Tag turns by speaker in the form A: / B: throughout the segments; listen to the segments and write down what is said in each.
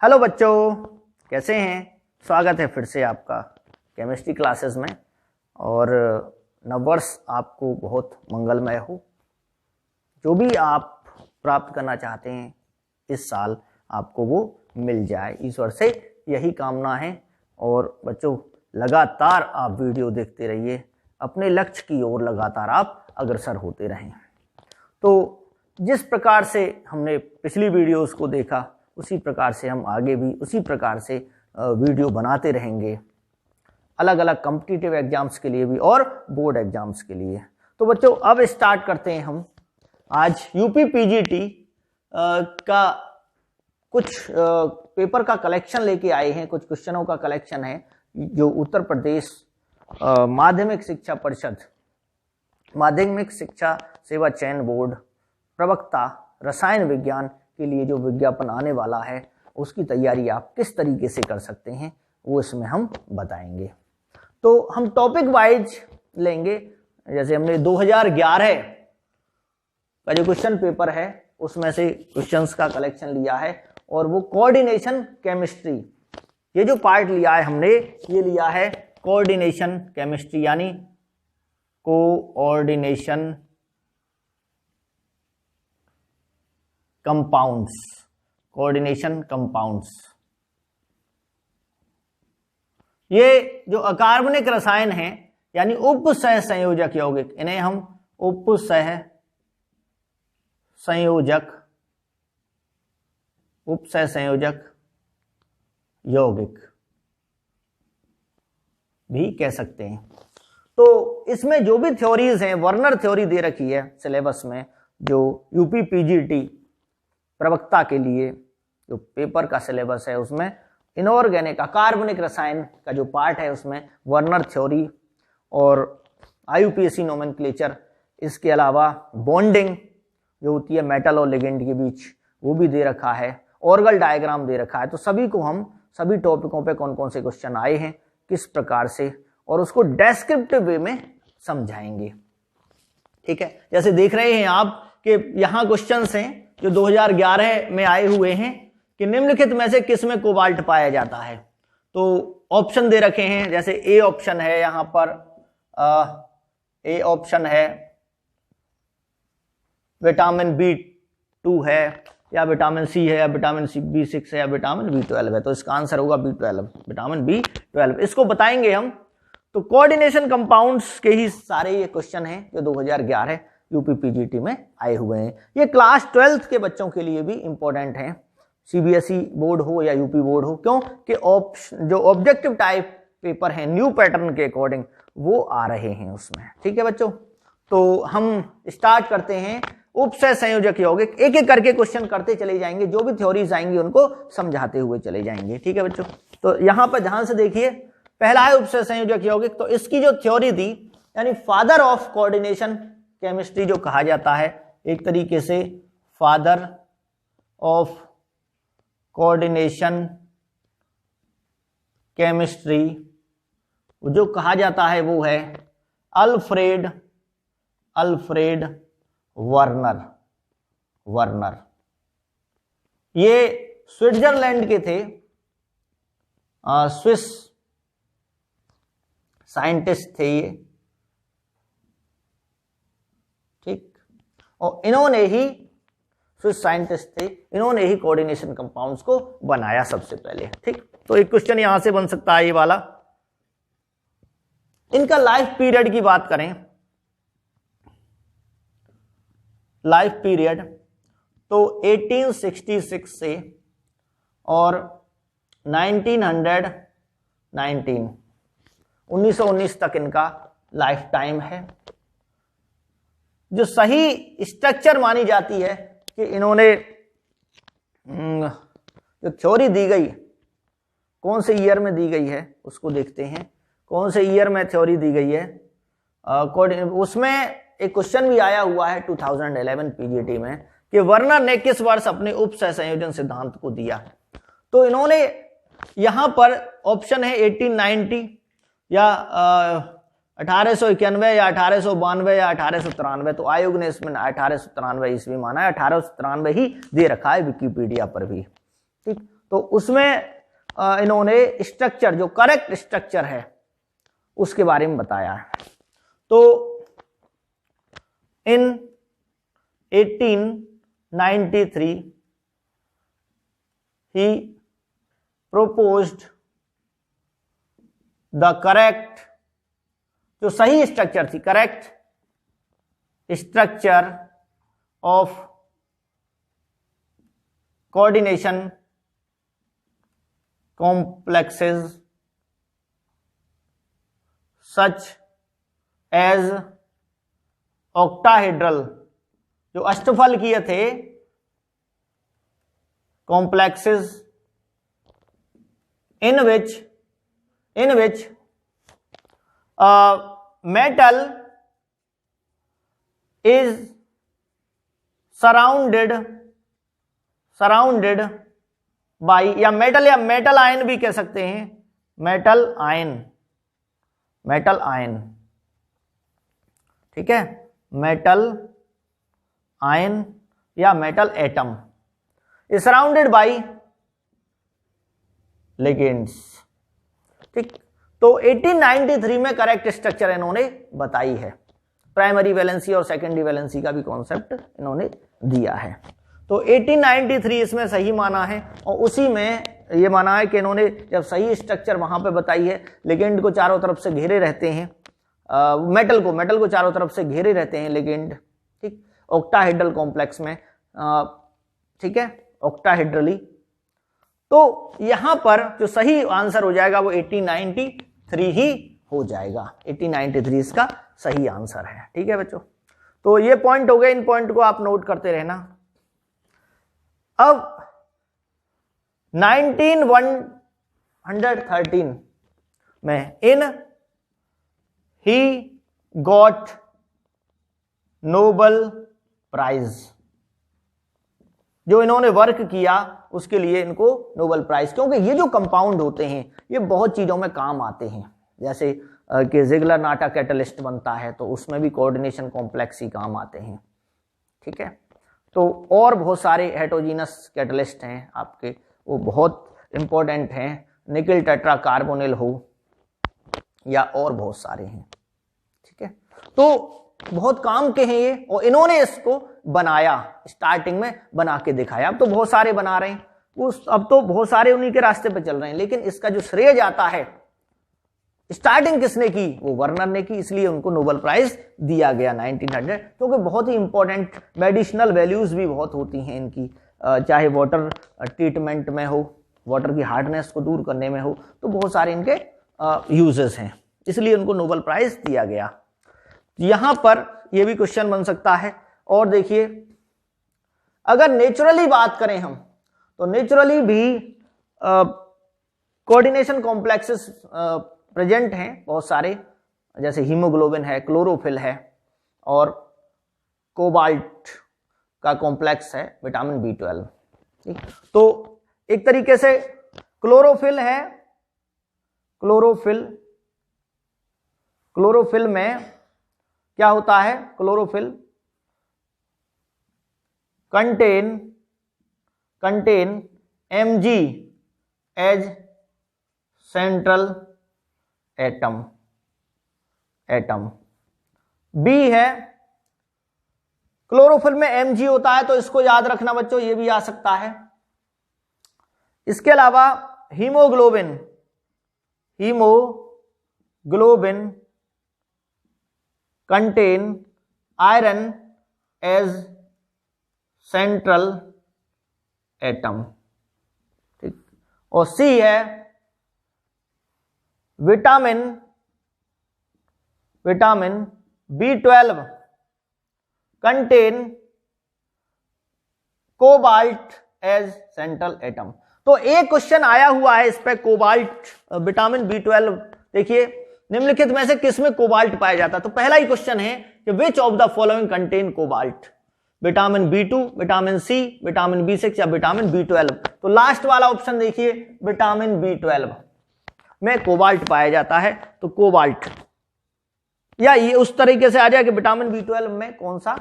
A: Hello बच्चों, कैसे हैं। स्वागत है फिर से आपका केमिस्ट्री क्लासेस में। और नववर्ष आपको बहुत मंगलमय हो। जो भी आप प्राप्त करना चाहते हैं इस साल आपको वो मिल जाए, ईश्वर से यही कामना है। और बच्चों, लगातार आप वीडियो देखते रहिए, अपने लक्ष्य की ओर लगातार आप अग्रसर होते रहें। तो जिस प्रकार से हमने पिछली वीडियोस को देखा उसी प्रकार से हम आगे भी उसी प्रकार से वीडियो बनाते रहेंगे, अलग अलग कॉम्पिटिटिव एग्जाम्स के लिए भी और बोर्ड एग्जाम्स के लिए। तो बच्चों, अब स्टार्ट करते हैं हम। आज यूपी पीजीटी का कुछ पेपर का कलेक्शन लेके आए हैं, कुछ क्वेश्चनों का कलेक्शन है जो उत्तर प्रदेश माध्यमिक शिक्षा परिषद, माध्यमिक शिक्षा सेवा चयन बोर्ड प्रवक्ता रसायन विज्ञान के लिए जो विज्ञापन आने वाला है उसकी तैयारी आप किस तरीके से कर सकते हैं वो इसमें हम बताएंगे। तो हम टॉपिक वाइज लेंगे। जैसे हमने 2011 का जो क्वेश्चन पेपर है उसमें से क्वेश्चंस का कलेक्शन लिया है, और वो कोऑर्डिनेशन केमिस्ट्री, ये जो पार्ट लिया है हमने, ये लिया है कोऑर्डिनेशन केमिस्ट्री, यानी कोऑर्डिनेशन कंपाउंड्स, कोऑर्डिनेशन कंपाउंड्स। ये जो अकार्बनिक रसायन हैं यानी उपसह संयोजक यौगिक, इन्हें हम उपसह संयोजक, उपसह संयोजक यौगिक भी कह सकते हैं। तो इसमें जो भी थ्योरीज हैं, वर्नर थ्योरी दे रखी है सिलेबस में, जो यूपी पीजीटी प्रवक्ता के लिए जो पेपर का सिलेबस है उसमें इनऑर्गेनिक अकार्बनिक रसायन का जो पार्ट है उसमें वर्नर थ्योरी और आईयूपीएसी नोमेनक्लेचर, इसके अलावा बॉन्डिंग जो होती है मेटल और लिगेंड के बीच वो भी दे रखा है, ऑर्गल डायग्राम दे रखा है। तो सभी को हम सभी टॉपिकों पे कौन कौन से क्वेश्चन आए हैं किस प्रकार से, और उसको डेस्क्रिप्टिव वे में समझाएंगे। ठीक है, जैसे देख रहे हैं आप कि यहाँ क्वेश्चंस हैं जो 2011 में आए हुए हैं कि निम्नलिखित में से किस में कोबाल्ट पाया जाता है। तो ऑप्शन दे रखे हैं, जैसे ए ऑप्शन है यहाँ पर, ए ऑप्शन है विटामिन B2 है, या विटामिन सी है, या विटामिन B6 है, या विटामिन B12 है। तो इसका आंसर होगा B12, विटामिन B12। इसको बताएंगे हम। तो कोऑर्डिनेशन कंपाउंड्स के ही सारे ये क्वेश्चन हैं जो 2011 यूपी पीजीटी में आए हुए हैं। ये क्लास 12th के बच्चों के लिए भी इंपॉर्टेंट हैं, सीबीएसई बोर्ड हो या यूपी बोर्ड हो, क्यों कि जो ऑब्जेक्टिव टाइप पेपर है न्यू पैटर्न के अकॉर्डिंग वो आ रहे हैं उसमें। ठीक है बच्चों, तो हम स्टार्ट करते हैं। उपसह संयोजक यौगिक, एक एक करके क्वेश्चन करते चले जाएंगे, जो भी थ्योरीज आएंगी उनको समझाते हुए चले जाएंगे। ठीक है बच्चों, तो यहां पर ध्यान से देखिए, पहला है उपसह संयोजक यौगिक। तो इसकी जो थ्योरी दी, यानी फादर ऑफ कोऑर्डिनेशन केमिस्ट्री जो कहा जाता है, एक तरीके से फादर ऑफ कोऑर्डिनेशन केमिस्ट्री जो कहा जाता है वो है अल्फ्रेड वर्नर। ये स्विट्जरलैंड के थे, स्विस साइंटिस्ट थे ये। ठीक, और इन्होंने ही, स्विस साइंटिस्ट थे, इन्होंने ही कोऑर्डिनेशन कंपाउंड्स को बनाया सबसे पहले। ठीक, तो एक क्वेश्चन यहां से बन सकता है ये वाला। इनका लाइफ पीरियड की बात करें, लाइफ पीरियड तो 1866 से और 1919 तक इनका लाइफ टाइम है। जो सही स्ट्रक्चर मानी जाती है कि इन्होंने जो थ्योरी दी गई कौन से ईयर में दी गई है उसको देखते हैं, कौन से ईयर में थ्योरी दी गई है। उसमें एक क्वेश्चन भी आया हुआ है 2011 पीजीटी में कि वर्नर ने किस वर्ष अपने उपसह संयोजन सिद्धांत को दिया है। तो इन्होंने यहां पर ऑप्शन है 1890 या 1891 या 1892 या 1893। तो आयोग ने इसमें 1893 ईस्वी माना है, 1893 ही दे रखा है विकिपीडिया पर भी। ठीक, तो उसमें इन्होंने स्ट्रक्चर, जो करेक्ट स्ट्रक्चर है उसके बारे में बताया है। तो इन 1893 he proposed the correct, जो सही स्ट्रक्चर थी, correct structure of coordination complexes such as octahedral, जो अष्टफल किए थे, complexes in which metal is surrounded by, या मेटल आयन भी कह सकते हैं, मेटल आयन, ठीक है, मेटल आयन या metal atom is surrounded by ligands, ठीक। तो 1893 में करेक्ट स्ट्रक्चर इन्होंने बताई है। प्राइमरी वैलेंसी और सेकेंडरी वैलेंसी का भी कॉन्सेप्ट इन्होंने दिया है। तो 1893 इसमें सही माना है, और उसी में ये माना है कि इन्होंने जब सही स्ट्रक्चर वहां पे बताई है, लिगेंड को चारों तरफ से घेरे रहते हैं, मेटल को चारों तरफ से घेरे रहते हैं लिगेंड, ठीक, ऑक्टाहेड्रल कॉम्प्लेक्स में, ठीक है, ऑक्टाहेड्रली। तो यहां पर जो सही आंसर हो जाएगा वो 1893 ही हो जाएगा। 1893 इसका सही आंसर है, ठीक है बच्चों। तो ये पॉइंट हो गए, इन पॉइंट को आप नोट करते रहना। अब 1913 में ही गॉट नोबेल प्राइज, जो इन्होंने वर्क किया उसके लिए इनको नोबेल प्राइज, क्योंकि ये जो कंपाउंड होते हैं ये बहुत चीजों में काम आते हैं, जैसे कि जिगलर नाटा कैटलिस्ट बनता है तो उसमें भी कोऑर्डिनेशन कॉम्प्लेक्स ही काम आते हैं, ठीक है। तो और बहुत सारे हेटेरोजीनस कैटलिस्ट हैं आपके, वो बहुत इंपॉर्टेंट हैं, निकल टेट्रा कार्बोनिल हो या और बहुत सारे हैं, ठीक है। तो बहुत काम के हैं ये, और इन्होंने इसको बनाया, स्टार्टिंग में बना के दिखाया। अब तो बहुत सारे बना रहे हैं, अब तो बहुत सारे उन्हीं के रास्ते पे चल रहे हैं, लेकिन इसका जो श्रेय जाता है, स्टार्टिंग किसने की, वो वर्नर ने की, इसलिए उनको नोबेल प्राइज दिया गया 1900, क्योंकि बहुत ही इंपॉर्टेंट मेडिसिनल वैल्यूज भी बहुत होती हैं इनकी, चाहे वाटर ट्रीटमेंट में हो, वाटर की हार्डनेस को दूर करने में हो, तो बहुत सारे इनके यूजेस हैं, इसलिए उनको नोबेल प्राइज दिया गया। यहां पर यह भी क्वेश्चन बन सकता है। और देखिए, अगर नेचुरली बात करें हम, तो नेचुरली भी कोऑर्डिनेशन कॉम्प्लेक्सेस प्रेजेंट हैं बहुत सारे, जैसे हीमोग्लोबिन है, क्लोरोफिल है, और कोबाल्ट का कॉम्प्लेक्स है, विटामिन B12, ठीक। तो एक तरीके से क्लोरोफिल है, क्लोरोफिल में क्या होता है, chlorophyll contain Mg as central atom. B है, क्लोरोफिल में Mg होता है, तो इसको याद रखना बच्चों, ये भी आ सकता है। इसके अलावा haemoglobin contain iron as central atom, ठीक। और C है vitamin B12 contain cobalt as central atom. तो एक क्वेश्चन आया हुआ है इस पे, कोबाल्ट, विटामिन B12, देखिए निम्नलिखित में से किस में कोबाल्ट पाया जाता है। तो पहला ही क्वेश्चन है कि which of the following contain cobalt, vitamin B2, vitamin C, vitamin B6 या विटामिन B12। तो लास्ट वाला ऑप्शन देखिए, विटामिन B12 में कोबाल्ट पाया जाता है। तो कोबाल्ट, या ये उस तरीके से आ जाए कि विटामिन B12 में कौन सा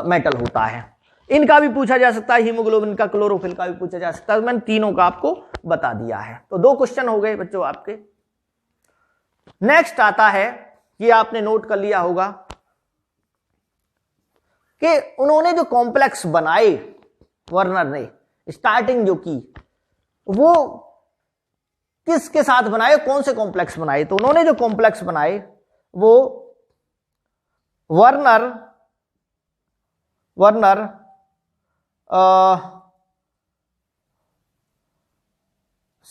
A: मेटल होता है। इनका भी पूछा जा सकता है, हीमोग्लोबिन का, क्लोरोफिल का भी पूछा जा सकता है। मैंने तीनों का आपको बता दिया है। तो 2 क्वेश्चन हो गए बच्चों आपके। नेक्स्ट आता है, ये आपने नोट कर लिया होगा कि उन्होंने जो कॉम्प्लेक्स बनाए वर्नर ने, स्टार्टिंग जो की, वो किसके साथ बनाए, कौन से कॉम्प्लेक्स बनाए। तो उन्होंने जो कॉम्प्लेक्स बनाए वो वर्नर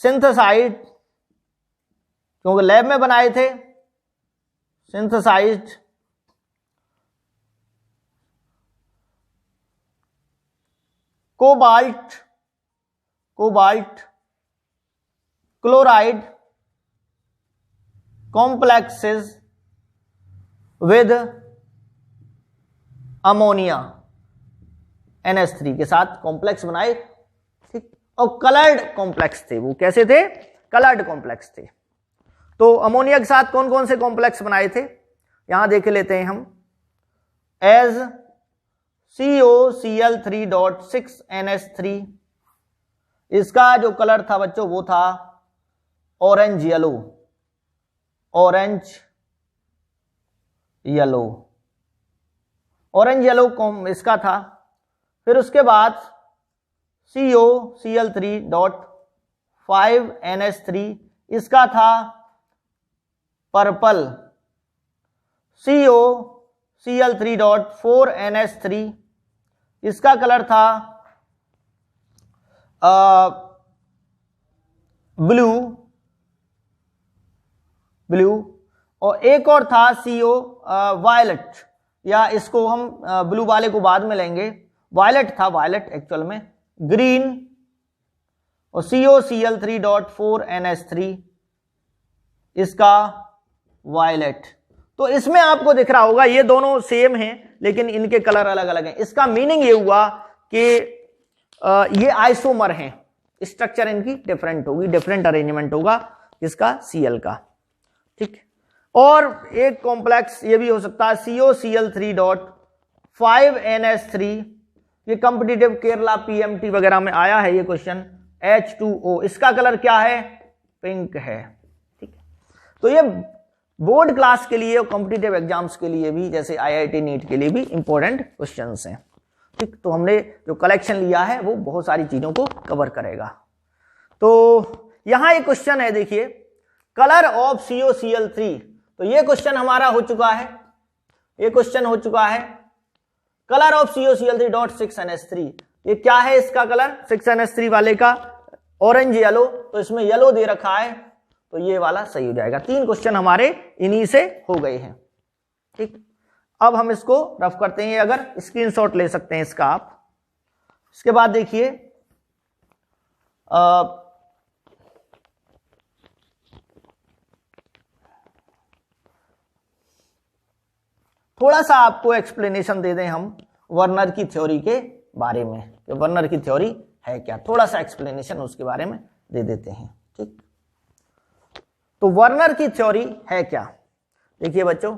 A: सिंथेसाइड, क्योंकि लैब में बनाए थे, synthesised cobalt chloride complexes with ammonia NH3 के साथ कॉम्प्लेक्स बनाए, ठीक। और कलर्ड कॉम्प्लेक्स थे, वो कैसे थे, कलर्ड कॉम्प्लेक्स थे। तो अमोनिया के साथ कौन कौन से कॉम्प्लेक्स बनाए थे, यहां देख लेते हैं हम। एज COCl3.6NH3, इसका जो कलर था बच्चों वो था ऑरेंज येलो, ऑरेंज इसका था। फिर उसके बाद COCl3.5NH3, इसका था पर्पल। COCl3.4NH3, इसका कलर था ब्लू। और एक और था CO वायलेट, या इसको हम ब्लू वाले को बाद में लेंगे, वायलेट था, वायलेट एक्चुअल में ग्रीन। और COCl3.4NH3, इसका वायलेट। तो इसमें आपको दिख रहा होगा ये दोनों सेम हैं लेकिन इनके कलर अलग अलग हैं। इसका मीनिंग ये हुआ कि ये आइसोमर हैं, स्ट्रक्चर इनकी डिफरेंट होगी, डिफरेंट अरेंजमेंट होगा इसका Cl का, ठीक। और एक कॉम्प्लेक्स ये भी हो सकता है COCl3.5NH3, ये कॉम्पिटिटिव केरला PMT वगैरह में आया है ये क्वेश्चन। H2O, इसका कलर क्या है, पिंक है, ठीक। तो ये बोर्ड क्लास के लिए और कॉम्पिटिटिव एग्जाम्स के लिए भी, जैसे IIT नीट के लिए भी इंपॉर्टेंट क्वेश्चंस हैं, ठीक। तो हमने जो कलेक्शन लिया है वो बहुत सारी चीजों को कवर करेगा। तो यहां एक क्वेश्चन है, देखिए, कलर ऑफ COCl3। तो ये क्वेश्चन हमारा हो चुका है, ये क्वेश्चन हो चुका है, कलर ऑफ COCl3.6NH3। ये क्या है इसका कलर, 6NH3 वाले का ऑरेंज येलो, तो इसमें येलो दे रखा है, तो ये वाला सही हो जाएगा। 3 क्वेश्चन हमारे इन्हीं से हो गए हैं, ठीक। अब हम इसको रफ करते हैं, अगर स्क्रीनशॉट ले सकते हैं इसका आप। इसके बाद देखिए थोड़ा सा आपको एक्सप्लेनेशन दे दें हम वर्नर की थ्योरी के बारे में, कि वर्नर की थ्योरी है क्या, थोड़ा सा एक्सप्लेनेशन उसके बारे में दे देते हैं, ठीक। तो वर्नर की थ्योरी है क्या, देखिए बच्चों,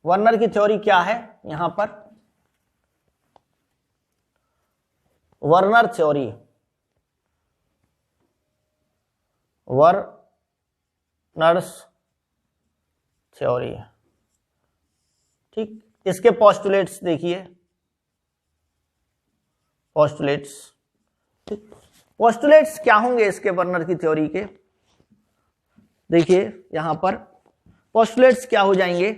A: वर्नर की थ्योरी क्या है, यहां पर वर्नर थ्योरी, वर्नर्स थ्योरी, ठीक। इसके पोस्टुलेट्स देखिए, पोस्टुलेट्स, ठीक। पोस्टुलेट्स क्या होंगे इसके वर्नर की थ्योरी के, देखिए यहां पर पोस्टुलेट्स क्या हो जाएंगे।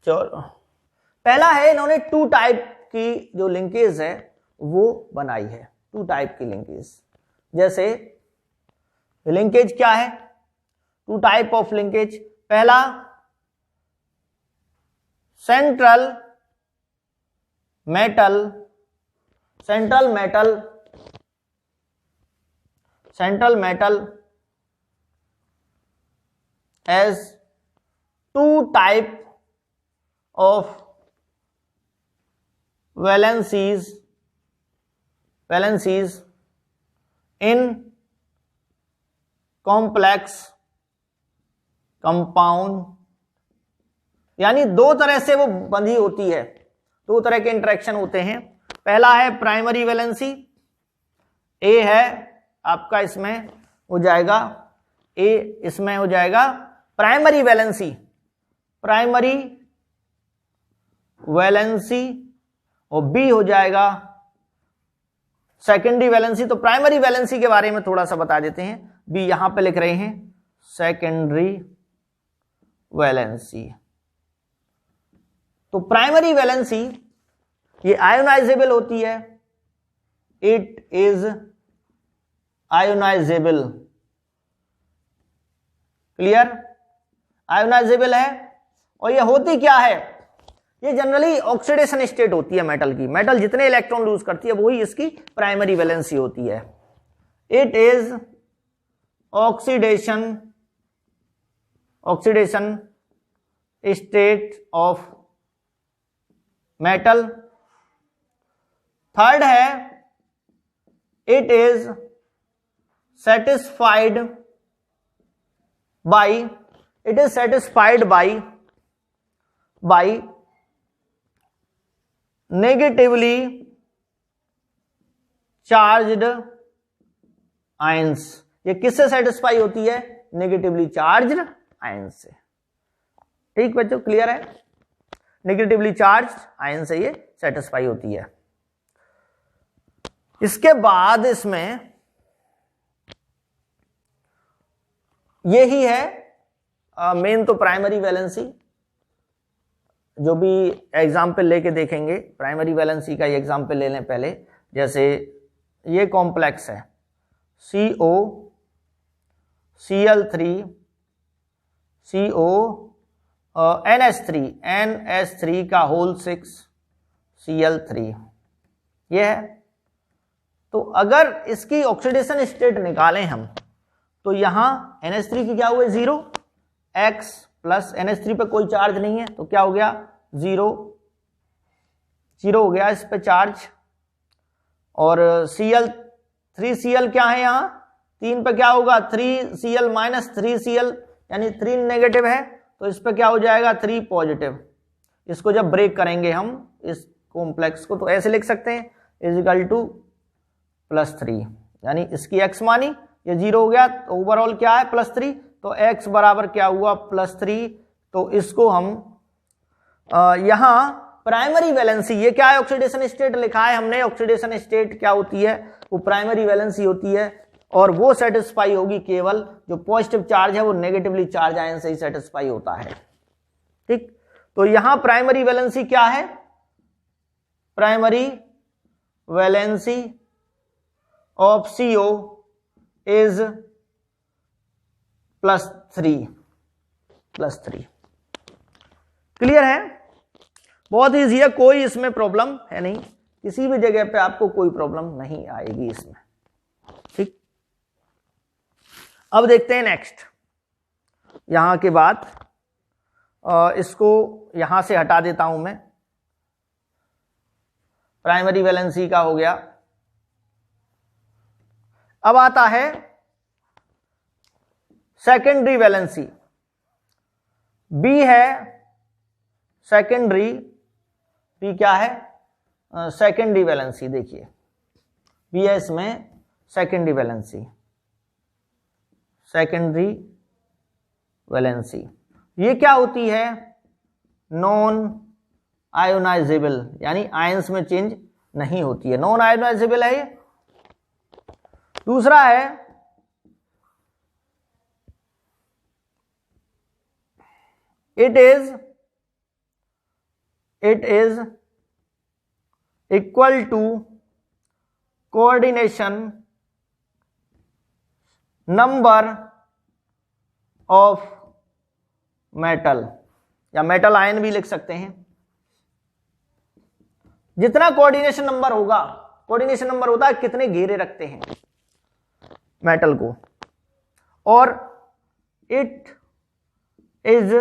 A: पहला है, इन्होंने 2 टाइप की जो लिंकेज है वो बनाई है, 2 टाइप की लिंकेज। जैसे लिंकेज क्या है, 2 टाइप ऑफ लिंकेज। पहला central metal as 2 type of valencies in complex compound, यानी 2 तरह से वो बंधी होती है, दो तरह के इंटरेक्शन होते हैं। पहला है प्राइमरी वैलेंसी, ए है आपका, इसमें हो जाएगा ए, इसमें हो जाएगा प्राइमरी वैलेंसी, प्राइमरी वैलेंसी, और बी हो जाएगा सेकेंडरी वैलेंसी। तो प्राइमरी वैलेंसी के बारे में थोड़ा सा बता देते हैं, बी यहां पे लिख रहे हैं सेकेंडरी वैलेंसी। तो प्राइमरी वैलेंसी ये आयोनाइजेबल होती है, it is ionisable, clear, ionisable है। और ये होती क्या है, ये जनरली ऑक्सीडेशन स्टेट होती है मेटल की, मेटल जितने इलेक्ट्रॉन लूज करती है वही इसकी प्राइमरी वैलेंसी होती है। It is oxidation state of metal. Third है it is satisfied by, it is satisfied by negatively charged ions। ये किससे सेटिस्फाई होती है, नेगेटिवली चार्ज्ड आयन से। ठीक बच्चों, क्लियर है, नेगेटिवली चार्ज्ड आयन से ये सेटिस्फाई होती है। इसके बाद इसमें यही है मेन, तो प्राइमरी वैलेंसी जो भी एग्जाम्पल लेके देखेंगे, प्राइमरी वैलेंसी का ये एग्जाम्पल ले लें पहले। जैसे ये कॉम्प्लेक्स है CO Cl3 CO NH3 का होल 6 Cl3, ये है। तो अगर इसकी ऑक्सीडेशन स्टेट निकालें हम, तो यहां NH3 की क्या हुआ, 0, X प्लस NH3 पे कोई चार्ज नहीं है तो क्या हो गया, 0 हो गया इस पे चार्ज। और Cl3Cl क्या है, यहां 3 पे क्या होगा, 3Cl माइनस 3Cl, यानी 3 नेगेटिव है, तो इस पे क्या हो जाएगा, 3 पॉजिटिव। इसको जब ब्रेक करेंगे हम इस कॉम्प्लेक्स को, तो ऐसे लिख सकते हैं इजिकल टू +3, यानी इसकी x मानी, ये 0 हो गया, तो ओवरऑल क्या है +3, तो x बराबर क्या हुआ +3। तो इसको हम यहां प्राइमरी वैलेंसी, ये क्या है, ऑक्सीडेशन स्टेट लिखा है हमने, ऑक्सीडेशन स्टेट क्या होती है, वो प्राइमरी वैलेंसी होती है, और वो सेटिस्फाई होगी केवल जो पॉजिटिव चार्ज है वो नेगेटिवली चार्ज आयन से ही सेटिस्फाई होता है। ठीक, तो यहां प्राइमरी वैलेंसी क्या है, primary valency of CO is +3, clear है, बहुत ईजी है, कोई इसमें प्रॉब्लम है नहीं, किसी भी जगह पे आपको कोई प्रॉब्लम नहीं आएगी इसमें। ठीक, अब देखते हैं नेक्स्ट, यहां के बाद इसको यहां से हटा देता हूं मैं, प्राइमरी वैलेंसी का हो गया। अब आता है सेकेंडरी वैलेंसी, बी है सेकेंडरी, बी क्या है, सेकेंडरी वैलेंसी। देखिए बी है इसमें सेकेंडरी वैलेंसी, सेकेंडरी वैलेंसी ये क्या होती है, नॉन आयोनाइजेबल, यानी आयंस में चेंज नहीं होती है, नॉन आयोनाइजेबल है ये। दूसरा है it is equal to coordination number of metal, या मेटल आयन भी लिख सकते हैं। जितना कोऑर्डिनेशन नंबर होगा, कोऑर्डिनेशन नंबर होता है कितने घेरे रखते हैं मेटल को, और it is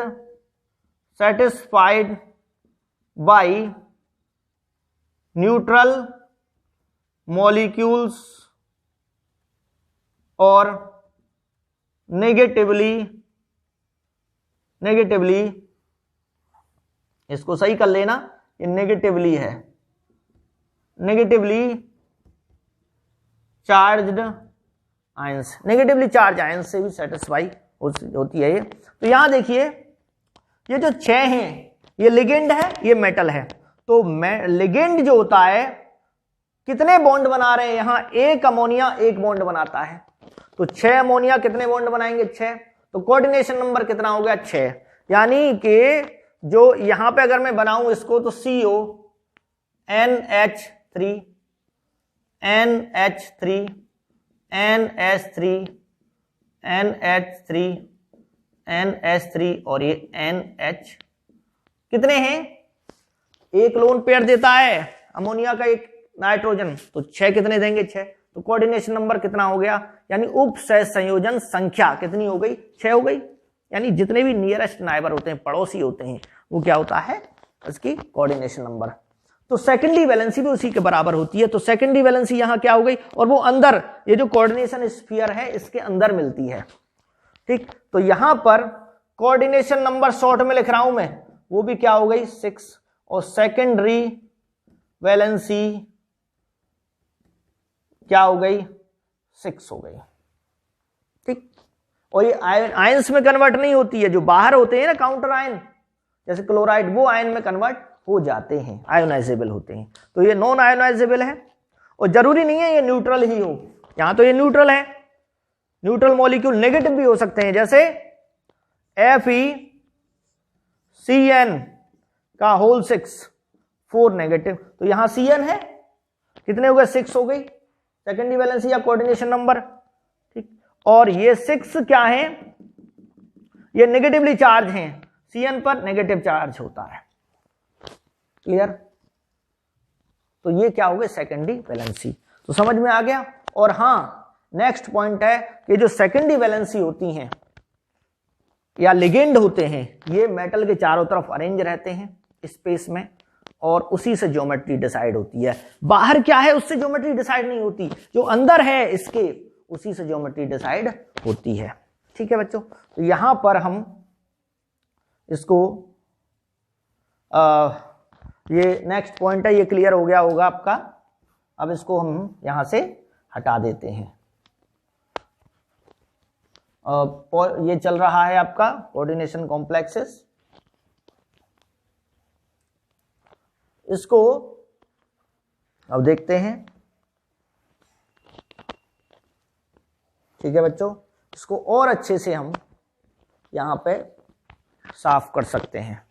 A: satisfied by neutral molecules और negatively इसको सही कर लेना, ये नेगेटिवली है, negatively charged ions, negatively charge ions से भी सेटिस्फाई होती है ये। तो यहां देखिए ये जो 6 हैं ये लिगेंड है, ये मेटल है। तो लिगेंड जो होता है कितने बॉन्ड बना रहे हैं यहां, एक अमोनिया एक बॉन्ड बनाता है, तो 6 अमोनिया कितने बॉन्ड बनाएंगे 6, तो कोऑर्डिनेशन नंबर कितना हो गया 6। यानी कि जो यहां पे अगर मैं बनाऊं इसको तो CO NH3 NH3 NH3 NH3 NH3 और ये NH कितने हैं, एक लोन पेयर देता है अमोनिया का एक नाइट्रोजन, तो 6 कितने देंगे 6, तो कोऑर्डिनेशन नंबर कितना हो गया, यानी उप संयोजन संख्या कितनी हो गई 6 हो गई। यानी जितने भी नियरेस्ट नाइबर होते हैं, पड़ोसी होते हैं, वो क्या होता है इसकी कोऑर्डिनेशन नंबर। तो सेकेंडरी वैलेंसी भी उसी के बराबर होती है, तो सेकेंडरी वैलेंसी यहां क्या हो गई, और वो अंदर ये जो कोऑर्डिनेशन स्फीयर है इसके अंदर मिलती है, ठीक। तो यहां पर कोऑर्डिनेशन नंबर शॉर्ट में लिख रहा हूं मैं, वो भी क्या हो गई 6, और सेकेंडरी वैलेंसी क्या हो गई 6 हो गई, ठीक। और ये आयंस में कन्वर्ट नहीं होती है, जो बाहर होते हैं ना काउंटर आयन जैसे क्लोराइड, वो आयन में कन्वर्ट हो जाते हैं, आयोनाइजेबल होते हैं। तो ये नॉन आयोनाइजेबल है, और जरूरी नहीं है ये न्यूट्रल ही हो, यहां तो ये न्यूट्रल है, न्यूट्रल मॉलिक्यूल नेगेटिव भी हो सकते हैं, जैसे FeCN का होल 6 4 नेगेटिव, तो यहां CN है, कितने हो गए 6 हो गई सेकेंडरी वैलेंसी या कोऑर्डिनेशन नंबर, ठीक। और ये 6 क्या है, ये नेगेटिवली चार्ज हैं, CN पर नेगेटिव चार्ज होता है, क्लियर। तो ये क्या हो गए सेकेंडरी वैलेंसी, तो समझ में आ गया। और हाँ नेक्स्ट पॉइंट है कि जो सेकेंडरी वैलेंसी होती हैं या लिगेंड होते हैं, ये मेटल के चारों तरफ अरेंज रहते हैं स्पेस में, और उसी से ज्योमेट्री डिसाइड होती है। बाहर क्या है उससे ज्योमेट्री डिसाइड नहीं होती, जो अंदर है इसके उसी से ज्योमेट्री डिसाइड होती है, ठीक है बच्चों। तो यहां पर हम इसको ये नेक्स्ट पॉइंट है, ये क्लियर हो गया होगा आपका। अब इसको हम यहां से हटा देते हैं। ये चल रहा है आपका कोऑर्डिनेशन कॉम्प्लेक्सेस, इसको अब देखते हैं, ठीक है बच्चों। इसको और अच्छे से हम यहां पे साफ कर सकते हैं।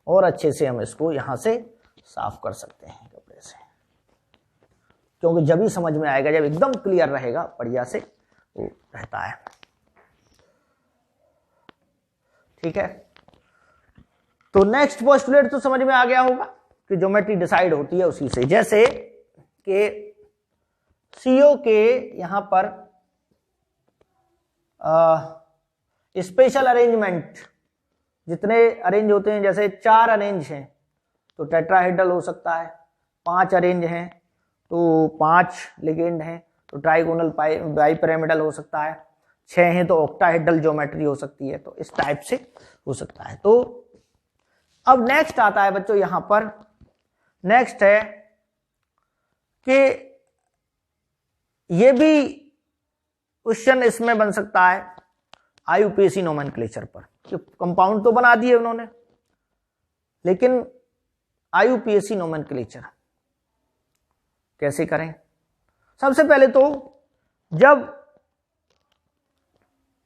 A: और अच्छे से हम इसको यहां से साफ कर सकते हैं कपड़े से, क्योंकि जब ही समझ में आएगा, जब एकदम क्लियर रहेगा बढ़िया से वो रहता है, ठीक है। तो नेक्स्ट पोस्टुलेट तो समझ में आ गया होगा कि ज्योमेट्री डिसाइड होती है उसी से, जैसे कि CO के यहां पर स्पेशल अरेंजमेंट जितने अरेंज होते हैं, जैसे 4 अरेंज हैं तो टेट्राहेड्रल हो सकता है, 5 अरेंज हैं तो 5 लिगेंड हैं तो ट्राइगोनल बाइपिरामिडल हो सकता है, 6 हैं तो ऑक्टाहेड्रल ज्योमेट्री हो सकती है, तो इस टाइप से हो सकता है। तो अब नेक्स्ट आता है बच्चों, यहां पर नेक्स्ट है कि ये भी क्वेश्चन इसमें बन सकता है IUPAC नोमेनक्लेचर पर, कंपाउंड तो बना दिए उन्होंने, लेकिन IUPAC नोमेनक्लेचर कैसे करें। सबसे पहले तो जब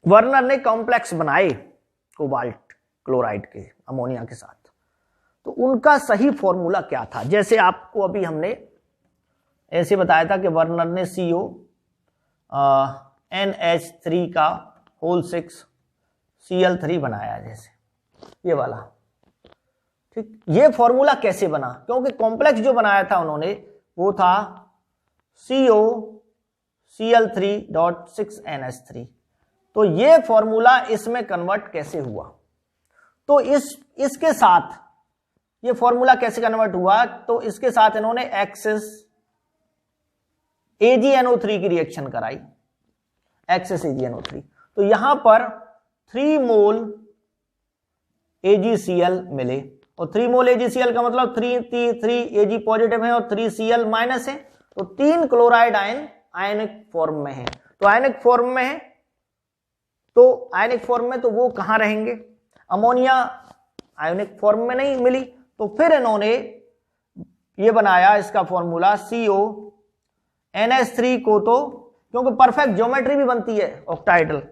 A: वर्नर ने कॉम्प्लेक्स बनाए कोबाल्ट क्लोराइड के अमोनिया के साथ, तो उनका सही फॉर्मूला क्या था। जैसे आपको अभी हमने ऐसे बताया था कि वर्नर ने CO NH3 का होल 6 Cl3 बनाया, जैसे ये वाला, ठीक। ये फॉर्मूला कैसे बना, क्योंकि कॉम्प्लेक्स जो बनाया था उन्होंने वो था CO Cl3.6NH3, तो ये फॉर्मूला इसमें कन्वर्ट कैसे हुआ, तो इसके साथ ये फॉर्मूला कैसे कन्वर्ट हुआ, तो इसके साथ इन्होंने एक्सेस AgNO3 की रिएक्शन कराई, एक्सेस AgNO3, तो यहां पर 3 मोल AgCl मिले, और 3 मोल AgCl का मतलब 3 Ag पॉजिटिव है और 3 Cl माइनस है, तो 3 क्लोराइड आयन आयनिक फॉर्म में है। तो आयनिक फॉर्म में है, तो आयनिक फॉर्म में तो वो कहां रहेंगे, अमोनिया आयनिक फॉर्म में नहीं मिली, तो फिर इन्होंने ये बनाया इसका फॉर्मूला CONH3 को, तो क्योंकि परफेक्ट ज्योमेट्री भी बनती है ऑक्टाहेड्रल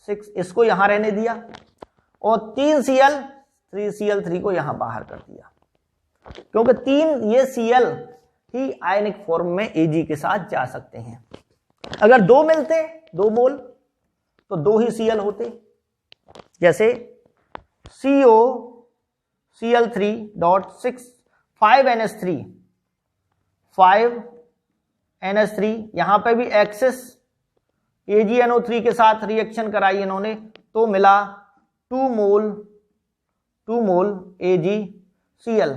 A: 6, इसको यहां रहने दिया, और 3Cl को यहां बाहर कर दिया, क्योंकि 3 ये Cl ही आयनिक फॉर्म में Ag के साथ जा सकते हैं। अगर 2 मिलते 2 मोल तो 2 ही Cl होते, जैसे COCl3.6 5NH3 यहां पे भी एक्सेस AgNO3 के साथ रिएक्शन कराई इन्होंने, तो मिला 2 मोल AgCl।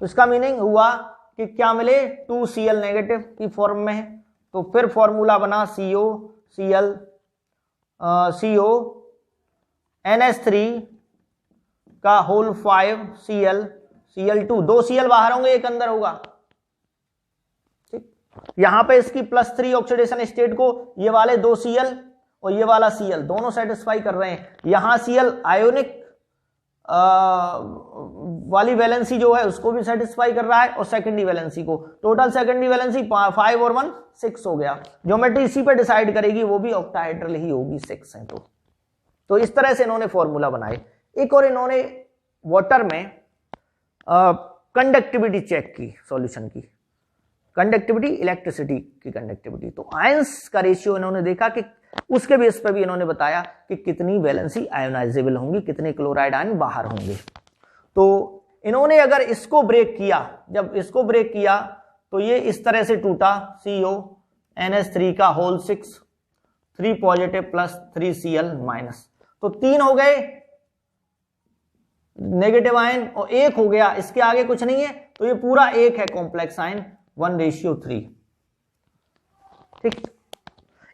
A: तो इसका मीनिंग हुआ कि क्या मिले, 2Cl नेगेटिव की फॉर्म में है, तो फिर फॉर्मूला बना CONH3 का होल 5Cl2, 2 Cl बाहर होंगे, एक अंदर होगा, ठीक। यहां पे इसकी +3 ऑक्सीडेशन स्टेट को ये वाले 2 Cl और ये वाला Cl दोनों सेटिस्फाई कर रहे हैं। यहां Cl आयोनिक वाली वैलेंसी जो है उसको भी सेटिस्फाई कर रहा है, और सेकेंडरी वैलेंसी को, टोटल सेकेंडरी वैलेंसी 5 और 1 6 हो गया। ज्योमेट्री इसी पे डिसाइड करेगी, वो भी ऑक्टाहेड्रल ही होगी, 6 है तो इस तरह से इन्होंने फॉर्मूला बनाए। एक और इन्होंने वाटर में कंडक्टिविटी चेक की, सॉल्यूशन की कंडक्टिविटी, इलेक्ट्रिसिटी की कंडक्टिविटी, तो आयंस का रेशियो इन्होंने देखा कि उसके बेस पर भी इन्होंने बताया कि कितनी वैलेंसी आयोनाइजेबल होंगी, कितने क्लोराइड आयन बाहर होंगे। तो इन्होंने अगर इसको ब्रेक किया, जब इसको ब्रेक किया तो ये इस तरह से टूटा, CONH3 का whole 6 3 positive plus 3 Cl minus, तो 3 हो गए नेगेटिव आयन और 1 हो गया, इसके आगे कुछ नहीं है, तो ये पूरा 1 है कॉम्प्लेक्स आयन 1:3, ठीक।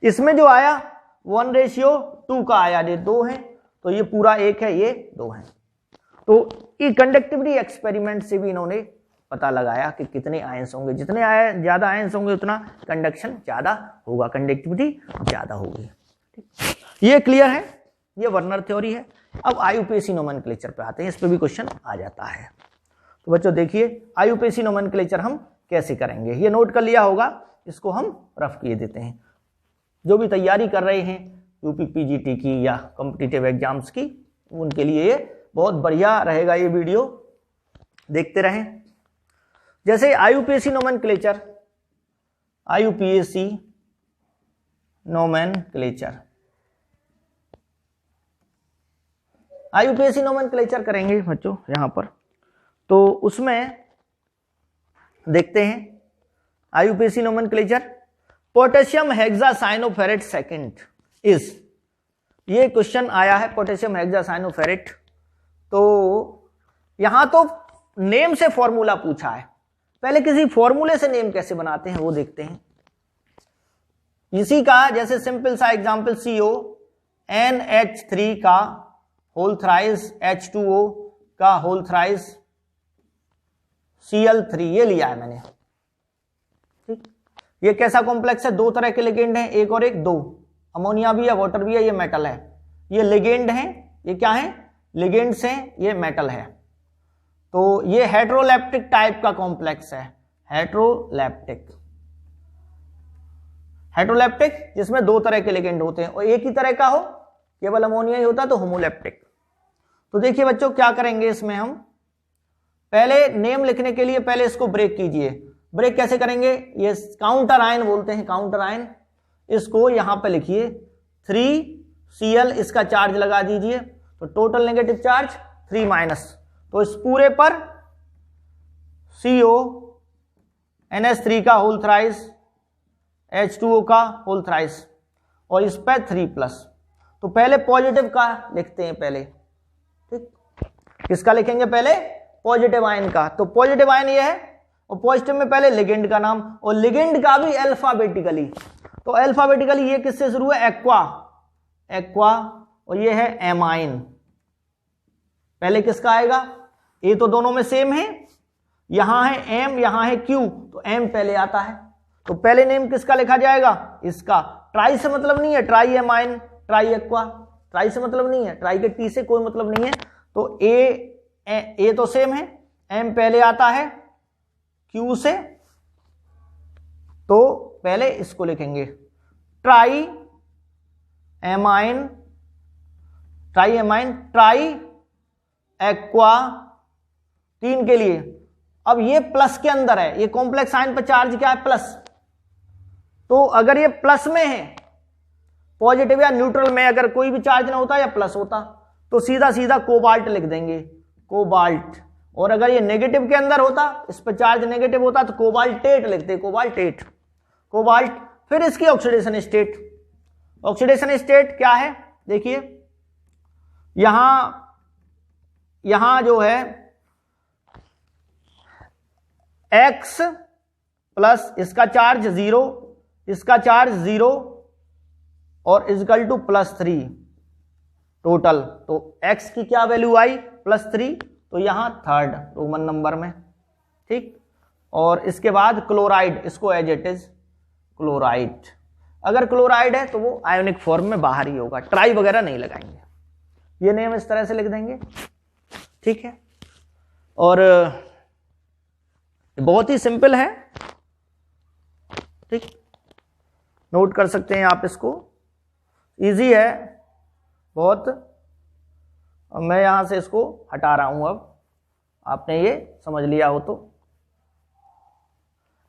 A: इसमें जो आया 1:2 का आया, ये 2 है, तो ये पूरा 1 है, ये 2 है। तो ये कंडक्टिविटी एक्सपेरिमेंट से भी इन्होंने पता लगाया कि कितने आयंस होंगे, जितने ज्यादा आयंस होंगे उतना कंडक्शन ज्यादा होगा, कंडक्टिविटी ज्यादा होगी, ठीक। ये क्लियर है, ये वर्नर थ्योरी है। अब आईयूपीएसी नोमेनक्लेचर पे आते हैं, इस पे भी क्वेश्चन आ जाता है। तो बच्चों देखिए आईयूपीएसी नोमेनक्लेचर हम कैसे करेंगे, ये नोट कर लिया होगा, इसको हम रफ किए देते हैं। जो भी तैयारी कर रहे हैं यूपी पीजीटी की या कॉम्पिटिटिव एग्जाम्स की, उनके लिए ये बहुत बढ़िया रहेगा, ये वीडियो देखते रहें। जैसे IUPAC nomenclature, IUPAC nomenclature, IUPAC nomenclature करेंगे बच्चों यहां पर, तो उसमें देखते हैं IUPAC nomenclature. Potassium hexacyanoferrate second is, ये क्वेश्चन आया है पोटेशियम हेक्सासाइनोफेरेट, तो यहां तो नेम से फॉर्मूला पूछा है, पहले किसी फॉर्मूले से नेम कैसे बनाते हैं वो देखते हैं। इसी का जैसे सिंपल सा एग्जांपल CONH3 का होल थ्राइस H2O का होल थ्राइस Cl3, ये लिया है मैंने, ठीक। ये कैसा कॉम्प्लेक्स है, 2 तरह के लिगेंड हैं, एक और एक, 2 अमोनिया भी है, वाटर भी है, ये मेटल है, ये लिगेंड हैं, ये क्या है, लिगेंड्स हैं, ये मेटल है। तो ये हेट्रोलैप्टिक टाइप का कॉम्प्लेक्स है, हेट्रोलैप्टिक जिसमें 2 तरह के लिगेंड होते हैं, और एक ही तरह का हो, केवल अमोनिया ही होता तो होमोलैप्टिक। तो देखिए बच्चों क्या करेंगे इसमें, हम पहले नेम लिखने के लिए पहले इसको ब्रेक कीजिए। ब्रेक कैसे करेंगे, ये काउंटर आयन बोलते हैं, काउंटर आयन, इसको यहां पे लिखिए 3Cl, इसका चार्ज लगा दीजिए, तो टोटल नेगेटिव चार्ज 3 माइनस, तो इस पूरे पर CONH3 का होल थ्राइस, H2O का होल थ्राइस, और इस पर 3 प्लस। तो पहले पॉजिटिव का लिखते हैं पहले, ठीक। किसका लिखेंगे पहले, पॉजिटिव आयन का, तो पॉजिटिव आयन ये है, और पॉजिटिव में पहले लिगेंड का नाम, और लिगेंड का भी अल्फाबेटिकली, तो अल्फाबेटिकली ये किससे शुरू है, एक्वा, एक्वा और ये है एमाइन। पहले किसका आएगा? ए तो दोनों में सेम है, यहां है एम यहां है क्यू, तो एम पहले आता है, तो पहले नेम किसका लिखा जाएगा? इसका। ट्राई से मतलब नहीं है, try amine try aqua, try से मतलब नहीं है, ट्राई के टी से कोई मतलब नहीं है। तो ए तो सेम है, एम पहले आता है क्यू से, तो पहले इसको लिखेंगे ट्राई एमाइन ट्राई एक्वा 3 के लिए। अब ये प्लस के अंदर है, ये कॉम्प्लेक्स साइन पर चार्ज क्या है? प्लस। तो अगर ये प्लस में है, पॉजिटिव या न्यूट्रल में अगर कोई भी चार्ज ना होता या प्लस होता, तो सीधा सीधा कोबाल्ट लिख देंगे, कोबाल्ट। और अगर ये नेगेटिव के अंदर होता, इस पर चार्ज नेगेटिव होता, तो कोबाल्टेट लिखते, कोबाल्टेट, कोबाल्ट। फिर इसकी ऑक्सीडेशन स्टेट, ऑक्सीडेशन स्टेट क्या है? देखिए यहां जो है X प्लस इसका चार्ज 0, इसका चार्ज 0 और इजकल टू +3 टोटल। तो X की क्या वैल्यू आई? +3, तो यहां थर्ड रोमन नंबर में, ठीक। और इसके बाद क्लोराइड, इसको एज इट इज क्लोराइड। अगर क्लोराइड है तो वो आयोनिक फॉर्म में बाहर ही होगा, ट्राई वगैरह नहीं लगाएंगे, ये नेम इस तरह से लिख देंगे, ठीक है। और बहुत ही सिंपल है, ठीक, नोट कर सकते हैं आप इसको, इजी है बहुत। मैं यहां से इसको हटा रहा हूं, अब आपने ये समझ लिया हो तो।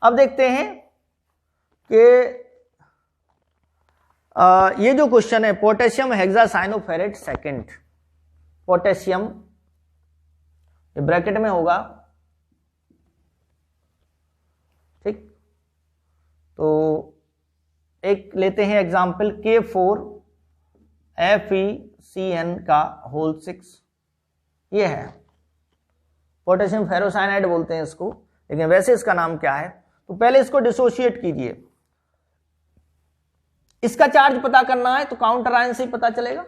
A: अब देखते हैं कि ये जो क्वेश्चन है पोटेशियम हेक्सासाइनोफेरेट सेकंड, पोटेशियम ये ब्रैकेट में होगा, ठीक। तो एक लेते हैं एग्जांपल K4FeCN का होल 6, ये है पोटेशियम फेरोसाइनाइड बोलते हैं इसको, लेकिन वैसे इसका नाम क्या है? तो पहले इसको डिसोशिएट कीजिए। इसका चार्ज पता करना है तो काउंटर आयन से ही पता चलेगा।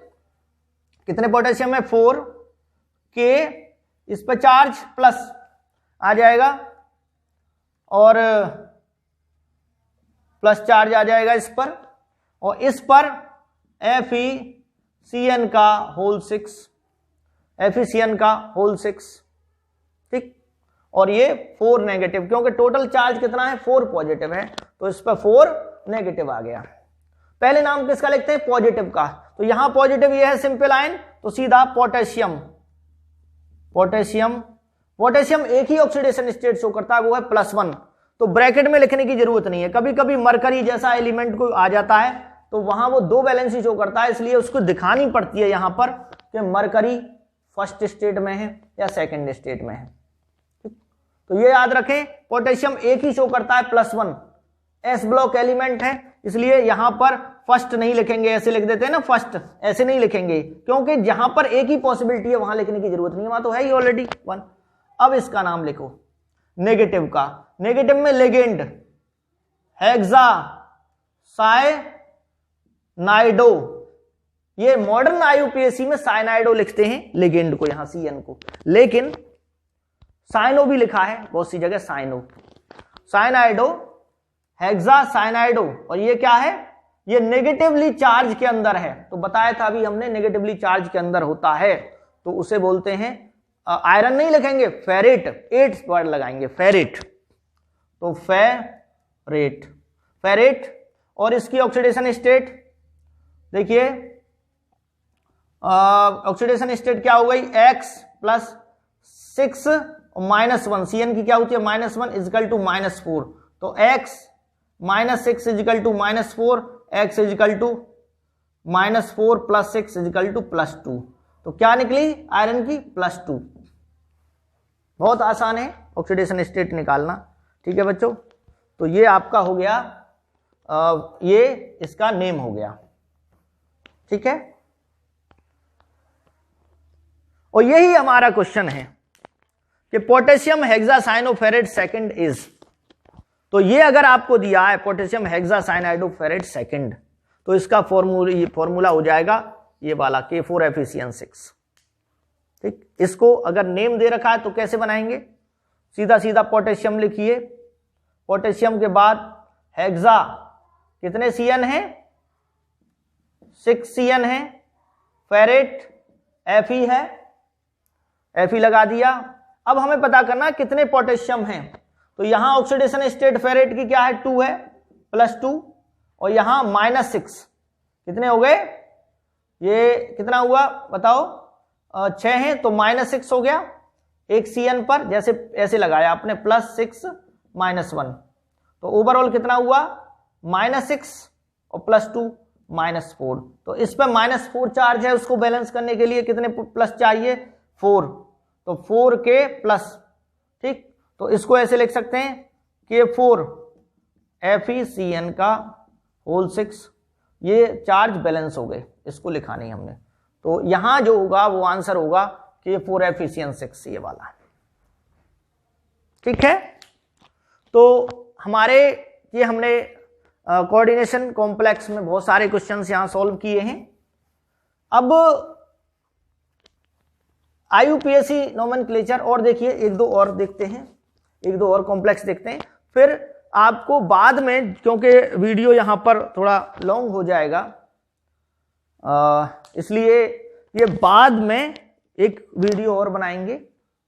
A: कितने पोटेशियम है? 4 K, इस पर चार्ज प्लस आ जाएगा और प्लस चार्ज आ जाएगा इस पर, और इस पर FeCN का होल 6, FeCN का होल 6, ठीक। और ये 4 नेगेटिव, क्योंकि टोटल चार्ज कितना है? 4 पॉजिटिव है, तो इस पर 4 नेगेटिव आ गया। पहले नाम किसका लिखते हैं? पॉजिटिव का। तो यहां पॉजिटिव ये है सिंपल आयन, तो सीधा पोटेशियम, पोटेशियम। पोटेशियम एक ही ऑक्सीडेशन स्टेट शो करता है, वो है +1, तो ब्रैकेट में लिखने की जरूरत नहीं है। कभी कभी मरकरी जैसा एलिमेंट कोई आ जाता है तो वहां वो 2 वैलेंसी शो करता है, इसलिए उसको दिखानी पड़ती है यहां पर कि मरकरी फर्स्ट स्टेट में है या सेकंड स्टेट में है, तो ये याद रखें। पोटेशियम एक ही शो करता है +1, एस ब्लॉक एलिमेंट है, इसलिए यहां पर फर्स्ट नहीं लिखेंगे, ऐसे लिख देते हैं ना फर्स्ट, ऐसे नहीं लिखेंगे, क्योंकि जहां पर एक ही पॉसिबिलिटी है वहां लिखने की जरूरत नहीं है, वहां तो है ही ऑलरेडी 1। अब इसका नाम लिखो नेगेटिव का। नेगेटिव में लेगेंड हेक्सासाइनाइडो, ये मॉडर्न आईयूपीएससी में साइनाइडो लिखते हैं लेगेंड को, यहां CN को, लेकिन साइनो भी लिखा है बहुत सी जगह, साइनो, साइनाइडो, हेक्सासाइनाइडो। और ये क्या है? ये नेगेटिवली चार्ज के अंदर है, तो बताया था अभी हमने नेगेटिवली चार्ज के अंदर होता है, तो उसे बोलते हैं, आयरन नहीं लिखेंगे, फेरेट, 8 वर्ड लगाएंगे, फेरेट, तो फेरेट, फेरेट। और इसकी ऑक्सीडेशन स्टेट देखिए, ऑक्सीडेशन स्टेट क्या हो गई? X + 6 और -1, CN की क्या होती है? -1 इजिकल टू -4, तो X -6 equal to -4, X equal to -4 + 6 equal to +2, तो क्या निकली? आयरन की +2। बहुत आसान है ऑक्सीडेशन स्टेट निकालना, ठीक है बच्चों। तो ये आपका हो गया, ये इसका नेम हो गया, ठीक है। और यही हमारा क्वेश्चन है कि पोटेशियम हेक्सासाइनोफेरेट सेकंड इज, तो ये अगर आपको दिया है पोटेशियम हेक्सासाइनाइडोफेरेट सेकंड, तो इसका फॉर्मूला हो जाएगा ये वाला K4FeCN6। ठीक, इसको अगर नेम दे रखा है तो कैसे बनाएंगे, सीधा सीधा पोटेशियम लिखिए, पोटेशियम के बाद हेक्सा, कितने CN है, 6 CN है, फेरेट Fe है, Fe लगा दिया। अब हमें पता करना कितने पोटेशियम हैं, तो यहां ऑक्सीडेशन स्टेट फेरेट की क्या है, 2 है, +2, और यहां -6, कितने हो गए, ये कितना हुआ बताओ, 6 है तो -6 हो गया एक CN पर, जैसे ऐसे लगाया आपने, +6 -1, तो ओवरऑल कितना हुआ, -6 और +2 -4। तो इस पे -4 चार्ज है, उसको बैलेंस करने के लिए कितने प्लस चाहिए, 4, तो 4 के प्लस। ठीक, तो इसको ऐसे लिख सकते हैं K4FeCN का होल 6, ये चार्ज बैलेंस हो गए, इसको लिखा नहीं हमने, तो यहां जो होगा वो आंसर होगा K4FeCN6, ये वाला। ठीक है, तो हमारे ये हमने कोऑर्डिनेशन कॉम्प्लेक्स में बहुत सारे क्वेश्चंस यहां सॉल्व किए हैं। अब IUPAC नोमेनक्लेचर और देखिए, एक दो और देखते हैं, एक दो और कॉम्प्लेक्स देखते हैं, फिर आपको बाद में, क्योंकि वीडियो यहां पर थोड़ा लॉन्ग हो जाएगा, इसलिए ये बाद में एक वीडियो और बनाएंगे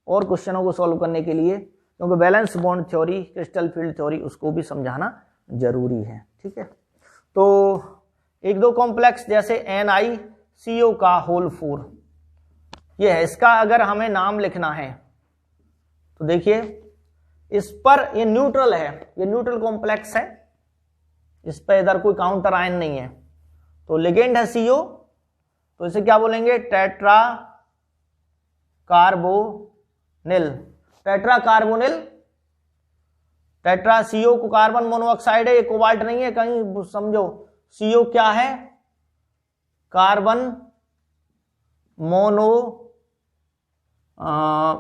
A: और क्वेश्चनों को सॉल्व करने के लिए, क्योंकि valence bond theory, crystal field theory, उसको भी समझाना जरूरी है। ठीक है, तो एक दो कॉम्प्लेक्स जैसे NiCO का होल 4, ये है, इसका अगर हमें नाम लिखना है तो देखिए, इस पर ये न्यूट्रल है, ये न्यूट्रल कॉम्प्लेक्स है, इस पर इधर कोई काउंटर आयन नहीं है, तो लिगेंड है CO, तो इसे क्या बोलेंगे, tetra carbonyl, tetra carbonyl, tetra CO को कार्बन मोनोऑक्साइड है, ये कोबाल्ट नहीं है, कहीं समझो, CO क्या है, कार्बन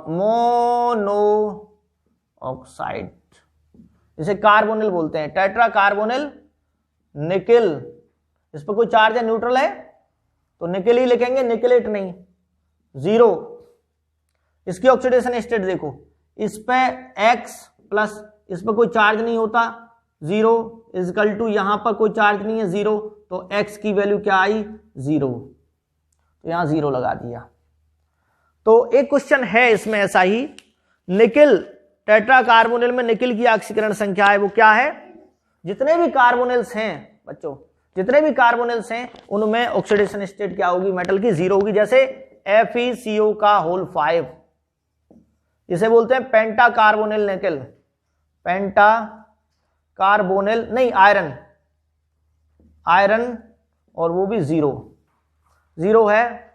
A: मोनोऑक्साइड, इसे कार्बोनिल बोलते हैं, टेट्रा कार्बोनिल निकिल, इस पर कोई चार्ज है, न्यूट्रल है, तो निकिल ही लिखेंगे, निकिलेट नहीं, 0। इसकी ऑक्सीडेशन स्टेट देखो, इस पे X प्लस, इस पर कोई चार्ज नहीं होता, 0 इजकल टू, यहां पर कोई चार्ज नहीं है, 0, तो X की वैल्यू क्या आई, 0, तो यहां 0 लगा दिया। तो एक क्वेश्चन है इसमें ऐसा ही, निकिल, टेट्रा कार्बोनिल में निकिल की ऑक्सीकरण संख्या है, वो क्या है, जितने भी कार्बोनिल्स हैं बच्चों, जितने भी कार्बोनिल्स हैं उनमें ऑक्सीडेशन स्टेट क्या होगी, मेटल की 0 होगी। जैसे FeCO का होल 5, इसे बोलते हैं पेंटा कार्बोनिल निकिल, पेंटा कार्बोनिल नहीं, आयरन, आयरन, और वो भी 0 है,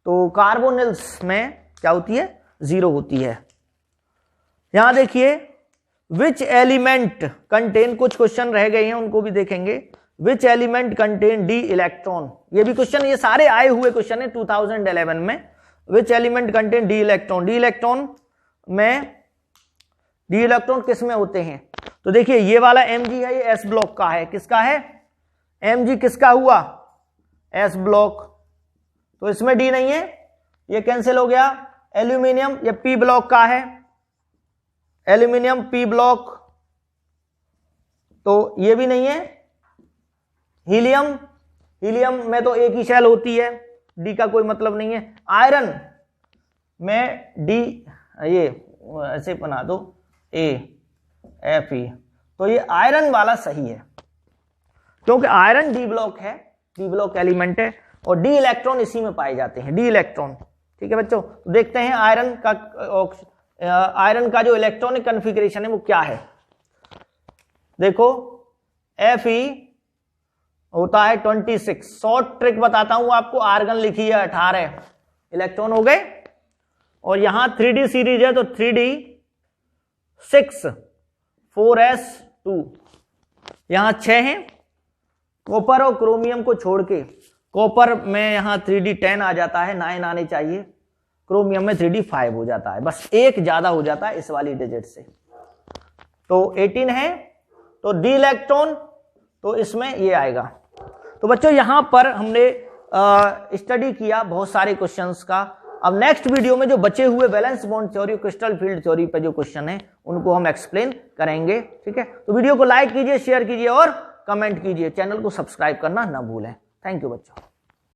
A: तो कार्बोनिल्स में क्या होती है, 0 होती है। यहां देखिए, विच एलिमेंट कंटेन, कुछ क्वेश्चन रह गए हैं उनको भी देखेंगे, which element contain d electron, ये भी क्वेश्चन, ये सारे आए हुए क्वेश्चन है 2011 में, which element contain d electron, d electron में, d इलेक्ट्रॉन किस में होते हैं, तो देखिए ये वाला Mg है, ये S ब्लॉक का है, किसका है, Mg किसका हुआ, S ब्लॉक, तो इसमें D नहीं है, ये कैंसिल हो गया। एल्यूमिनियम, ये P ब्लॉक का है, एल्यूमिनियम P ब्लॉक, तो ये भी नहीं है। हीलियम, हीलियम में तो एक ही शेल होती है, D का कोई मतलब नहीं है। आयरन में D, ये ऐसे बना दो AFE, तो ये आयरन वाला सही है, क्योंकि आयरन D ब्लॉक है, D ब्लॉक एलिमेंट है, और D इलेक्ट्रॉन इसी में पाए जाते हैं, D इलेक्ट्रॉन। ठीक है बच्चों, तो देखते हैं आयरन का जो इलेक्ट्रॉनिक कॉन्फ़िगरेशन है वो क्या है। देखो Fe होता है 26, शॉर्ट ट्रिक बताता हूं आपको, आर्गन लिखिए 18 इलेक्ट्रॉन हो गए, और यहां 3D सीरीज है तो 3D6 4s2, यहां 6 हैं। कॉपर और क्रोमियम को छोड़ के, कॉपर में यहां 3D10 आ जाता है, 9 आने चाहिए, क्रोमियम में 3D5 हो जाता है, बस एक ज्यादा हो जाता है इस वाली डिजिट से, तो 18 है, तो D इलेक्ट्रॉन तो इसमें ये आएगा। तो बच्चों यहां पर हमने स्टडी किया बहुत सारे क्वेश्चंस का। अब नेक्स्ट वीडियो में जो बचे हुए valence bond theory, crystal field theory पे जो क्वेश्चन है उनको हम एक्सप्लेन करेंगे। ठीक है, तो वीडियो को लाइक कीजिए, शेयर कीजिए और कमेंट कीजिए। चैनल को सब्सक्राइब करना ना भूलें। थैंक यू बच्चों।